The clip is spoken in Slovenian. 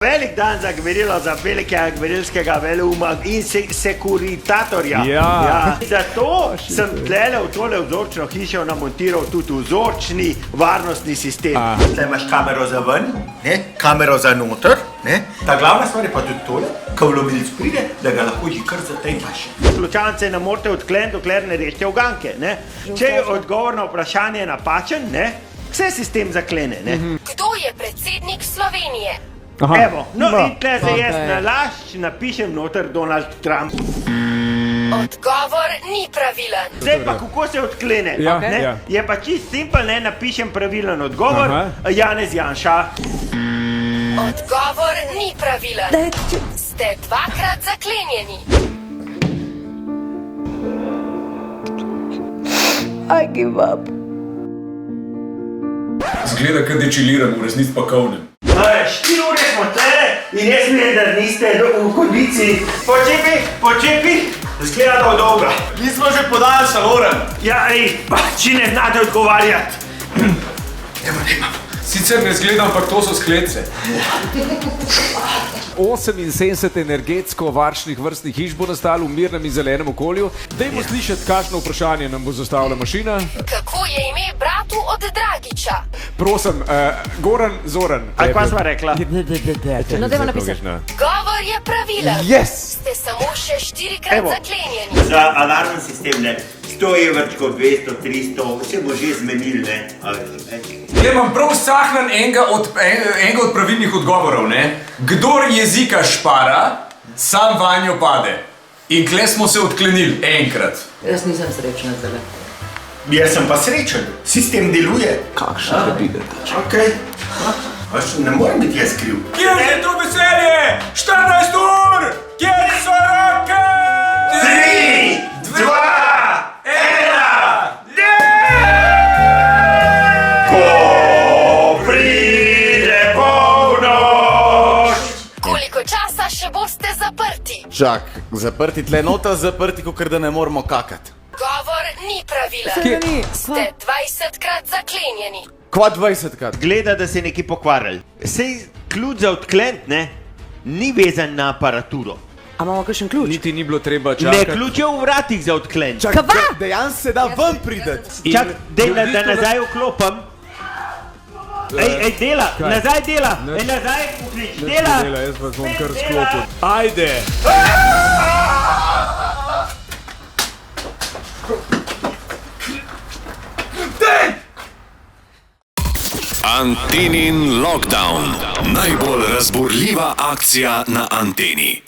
Velik dan za gverilo, za velikega gverilskega veleuma in sekuritatorja. Ja. Zato sem tlele v tole vzorčno hišo namontiral tudi vzorčni varnostni sistem. Tle imaš kamero za ven, kamero za noter. Ta glavna stvar je pa tudi tole, ko vlomilc pride, da ga lahko že kar zatempaš. Ključavnice ne morete odkleniti, dokler ne rešite uganke. Če je odgovor na vprašanje napačen, se sistem zaklene. Kdo je predsednik Slovenije? Evo, in tle se jaz nalašč napišem noter Donald Trump. Odgovor ni pravilen. Zdaj pa kako se odklene? Je pa čist simpel, napišem pravilen odgovor, Janez Janša. Odgovor ni pravilen. Ste dvakrat zaklenjeni. I give up. Zgleda, kad dečiliram, v resnici pa kovnem. 4 ure smo tle in jaz vidim, da niste v kondiciji. Počepi, zgleda da dolga. Mi smo že podaljšali, Oren. Ja, če ne znate odgovarjati. Nemo. Sicer ne zgleda, ampak to so skletce. 78 energetsko varčnih vrstnih hiš bo nastalo v mirnem in zelenem okolju. Dajmo slišati, kakšno vprašanje nam bo zastavila mašina. Kako je ime bratu od Dragiča? Prosim, Goran Zoran. A kva sva rekla? No, dajmo napisati. Govor je pravilen. Yes! Ste samo še 4-krat zaklenjeni. Za alarmni sistem 100 evrčkov, 200, 300, vse bo že zmenil, Gle, imam prav sahnan enega od pravilnih odgovorov, Kdor jezika špara, sam vanjo pade. In kle smo se odklenili enkrat. Jaz nisem srečna zdaj. Jaz sem pa srečen, sistem deluje. Kakšna predvideta? Okej. Ne morem biti jaz kriv. Kjer je to veselje? 14 ur! Kjer so roke? 3, 2, 1, Ko pride polnoč. Koliko časa še boste zaprti? Čak, zaprti tle nota, zaprti, kakor da ne moramo kakati. Govor ni pravilen. Ste 20-krat zaklenjeni. Kva 20-krat? Gleda, da se je nekaj pokvaril. Sej ključ za odklent, ni vezan na aparaturo. A imamo kakšen ključ? Niti ni bilo treba Ne, čakati. ključ je v vratih za odklent. Čak, dejansko se da ven prideti. Čak, da nazaj vklopam. Dela, nazaj dela. Nazaj vklič, dela. Jaz vas bom kar sklopil. Ajde! Antenin lockdown. Najbolj razburljiva akcija na anteni.